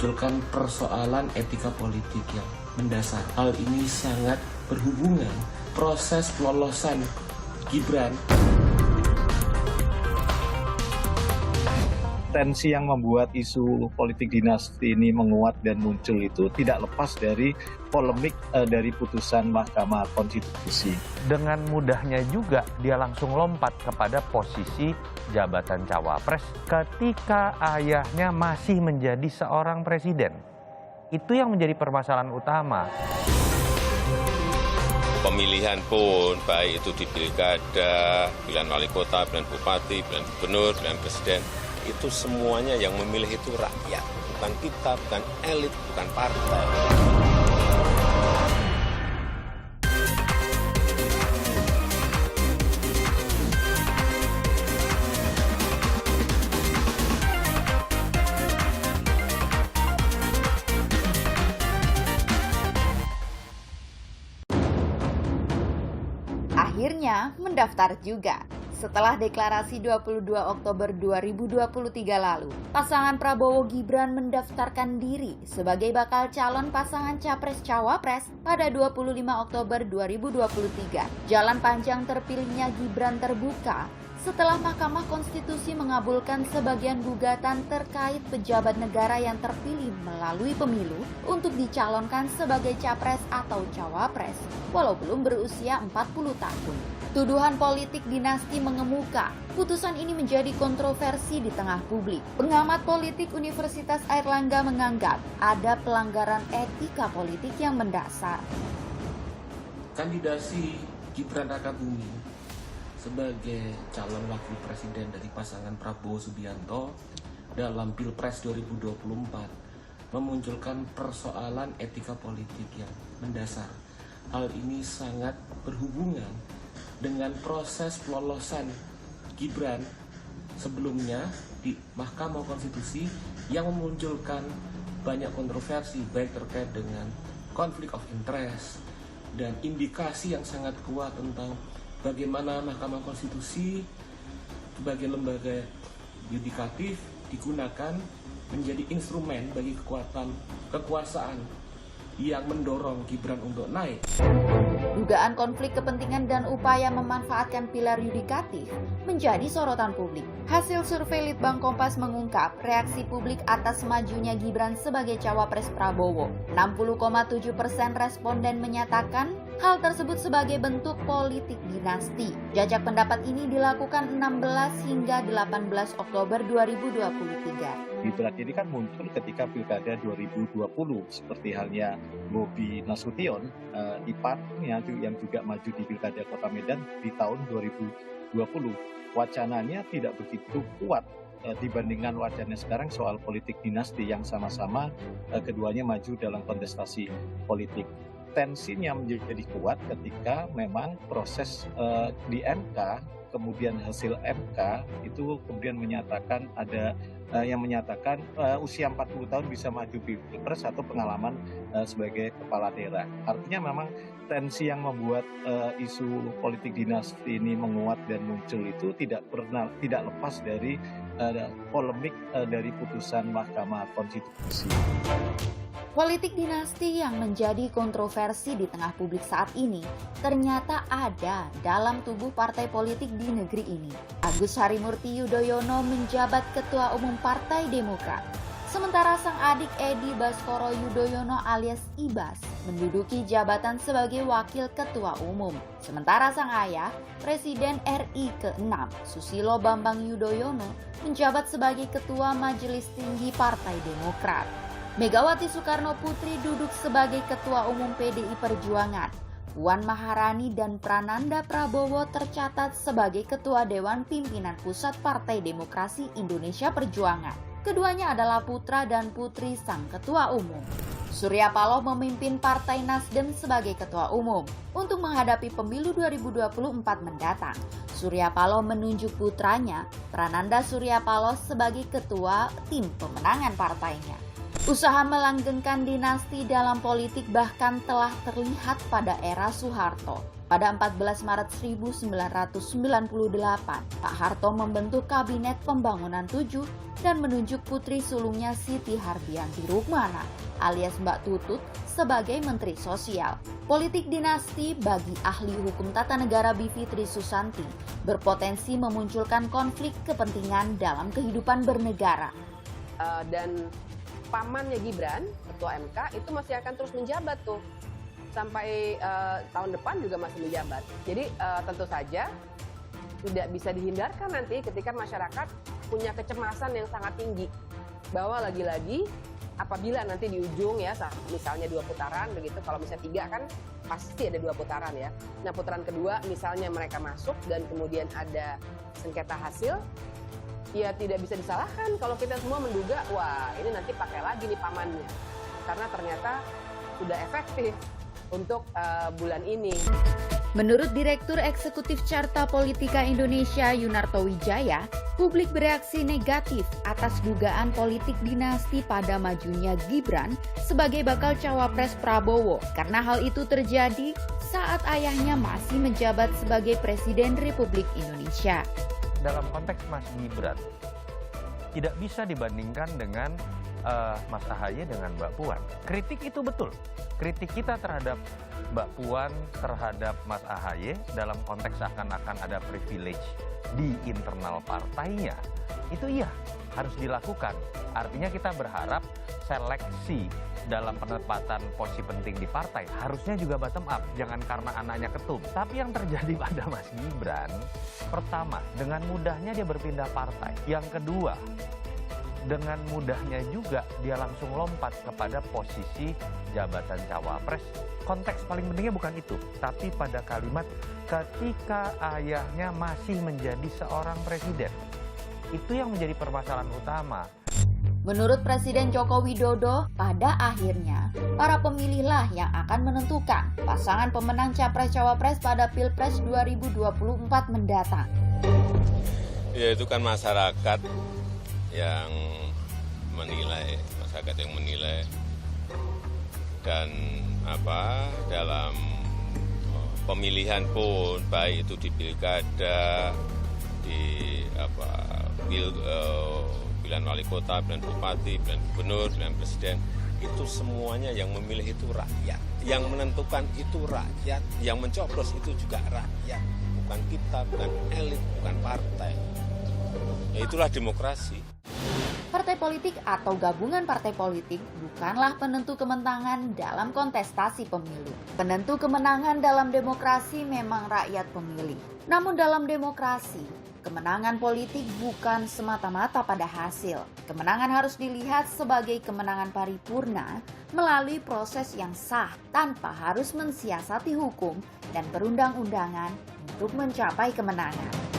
memunculkan persoalan etika politik yang mendasar. Hal ini sangat berhubungan proses pelolosan Gibran. Tensi yang membuat isu politik dinasti ini menguat dan muncul itu tidak lepas dari polemik dari putusan Mahkamah Konstitusi. Dengan mudahnya juga dia langsung lompat kepada posisi jabatan cawapres ketika ayahnya masih menjadi seorang presiden. Itu yang menjadi permasalahan utama. Pemilihan pun, baik itu di pilkada, pilihan wali kota, pilihan bupati, pilihan gubernur, pilihan presiden, itu semuanya yang memilih itu rakyat, bukan kita, bukan elit, bukan partai. Akhirnya mendaftar juga. Setelah deklarasi 22 Oktober 2023 lalu, pasangan Prabowo Gibran mendaftarkan diri sebagai bakal calon pasangan Capres-Cawapres pada 25 Oktober 2023. Jalan panjang terpilihnya Gibran terbuka setelah Mahkamah Konstitusi mengabulkan sebagian gugatan terkait pejabat negara yang terpilih melalui pemilu untuk dicalonkan sebagai capres atau cawapres, walau belum berusia 40 tahun. Tuduhan politik dinasti mengemuka. Putusan ini menjadi kontroversi di tengah publik. Pengamat politik Universitas Airlangga menganggap ada pelanggaran etika politik yang mendasar. Kandidasi Gibran Rakabuming sebagai calon wakil presiden dari pasangan Prabowo Subianto dalam Pilpres 2024 memunculkan persoalan etika politik yang mendasar. Hal ini sangat berhubungan dengan proses pelolosan Gibran sebelumnya di Mahkamah Konstitusi yang memunculkan banyak kontroversi baik terkait dengan konflik of interest dan indikasi yang sangat kuat tentang bagaimana Mahkamah Konstitusi sebagai lembaga yudikatif digunakan menjadi instrumen bagi kekuasaan yang mendorong Gibran untuk naik. Dugaan konflik kepentingan dan upaya memanfaatkan pilar yudikatif menjadi sorotan publik. Hasil survei Litbang Kompas mengungkap reaksi publik atas majunya Gibran sebagai cawapres Prabowo. 60,7% responden menyatakan hal tersebut sebagai bentuk politik dinasti. Jajak pendapat ini dilakukan 16 hingga 18 Oktober 2023. Gibran ini kan muncul ketika Pilkada 2020, seperti halnya Bobi Nasution, iparnya yang juga maju di Pilkada Kota Medan di tahun 2020. Wacananya tidak begitu kuat dibandingkan wacana sekarang soal politik dinasti yang sama-sama keduanya maju dalam kontestasi politik. Tensinya menjadi kuat ketika memang proses di MK, kemudian hasil MK itu kemudian menyatakan ada yang menyatakan usia 40 tahun bisa maju pilpres atau pengalaman sebagai kepala daerah. Artinya memang tensi yang membuat isu politik dinasti ini menguat dan muncul itu tidak lepas dari polemik dari putusan Mahkamah Konstitusi. Politik dinasti yang menjadi kontroversi di tengah publik saat ini ternyata ada dalam tubuh partai politik di negeri ini. Agus Harimurti Yudhoyono menjabat Ketua Umum Partai Demokrat, sementara sang adik Edi Baskoro Yudhoyono alias Ibas menduduki jabatan sebagai Wakil Ketua Umum. Sementara sang ayah, Presiden RI ke-6 Susilo Bambang Yudhoyono menjabat sebagai Ketua Majelis Tinggi Partai Demokrat. Megawati Soekarno Putri duduk sebagai Ketua Umum PDI Perjuangan. Puan Maharani dan Prananda Prabowo tercatat sebagai Ketua Dewan Pimpinan Pusat Partai Demokrasi Indonesia Perjuangan. Keduanya adalah putra dan putri sang Ketua Umum. Surya Paloh memimpin Partai Nasdem sebagai Ketua Umum untuk menghadapi pemilu 2024 mendatang. Surya Paloh menunjuk putranya, Prananda Surya Paloh, sebagai Ketua Tim Pemenangan partainya. Usaha melanggengkan dinasti dalam politik bahkan telah terlihat pada era Soeharto. Pada 14 Maret 1998, Pak Harto membentuk Kabinet Pembangunan 7 dan menunjuk putri sulungnya Siti Hardianti Rukmana alias Mbak Tutut sebagai Menteri Sosial. Politik dinasti bagi ahli hukum tata negara Bivitri Susanti berpotensi memunculkan konflik kepentingan dalam kehidupan bernegara. Dan pamannya Gibran, Ketua MK, itu masih akan terus menjabat tuh. Sampai tahun depan juga masih menjabat. Jadi tentu saja tidak bisa dihindarkan nanti ketika masyarakat punya kecemasan yang sangat tinggi. Bahwa lagi-lagi apabila nanti di ujung ya, misalnya 2 putaran begitu, kalau misalnya 3 kan pasti ada 2 putaran ya. Nah putaran kedua misalnya mereka masuk dan kemudian ada sengketa hasil, ya tidak bisa disalahkan kalau kita semua menduga, wah ini nanti pakai lagi nih pamannya. Karena ternyata sudah efektif untuk bulan ini. Menurut Direktur Eksekutif Carta Politika Indonesia Yunarto Wijaya, publik bereaksi negatif atas dugaan politik dinasti pada majunya Gibran sebagai bakal cawapres Prabowo karena hal itu terjadi saat ayahnya masih menjabat sebagai Presiden Republik Indonesia. Dalam konteks Mas Gibran, tidak bisa dibandingkan dengan Mas AHY dengan Mbak Puan. Kritik itu betul. Kritik kita terhadap Mbak Puan, terhadap Mas AHY dalam konteks seakan-akan ada privilege di internal partainya, itu iya harus dilakukan. Artinya kita berharap seleksi dalam penempatan posisi penting di partai harusnya juga bottom up, jangan karena anaknya ketum. Tapi yang terjadi pada Mas Gibran, pertama, dengan mudahnya dia berpindah partai. Yang kedua, dengan mudahnya juga dia langsung lompat kepada posisi jabatan cawapres. Konteks paling pentingnya bukan itu, tapi pada kalimat ketika ayahnya masih menjadi seorang presiden. Itu yang menjadi permasalahan utama. Menurut Presiden Joko Widodo, pada akhirnya para pemilihlah yang akan menentukan pasangan pemenang Capres-Cawapres pada Pilpres 2024 mendatang. Ya itu kan masyarakat yang menilai, dan dalam pemilihan pun baik itu di pilkada, di pilihan wali kota, pilihan bupati, pilihan gubernur, pilihan presiden, itu semuanya yang memilih itu rakyat, yang menentukan itu rakyat, yang mencoblos itu juga rakyat, bukan kita, bukan elit, bukan partai. Ya, itulah demokrasi. Partai politik atau gabungan partai politik bukanlah penentu kemenangan dalam kontestasi pemilu. Penentu kemenangan dalam demokrasi memang rakyat pemilih. Namun dalam demokrasi, kemenangan politik bukan semata-mata pada hasil. Kemenangan harus dilihat sebagai kemenangan paripurna melalui proses yang sah tanpa harus mensiasati hukum dan perundang-undangan untuk mencapai kemenangan.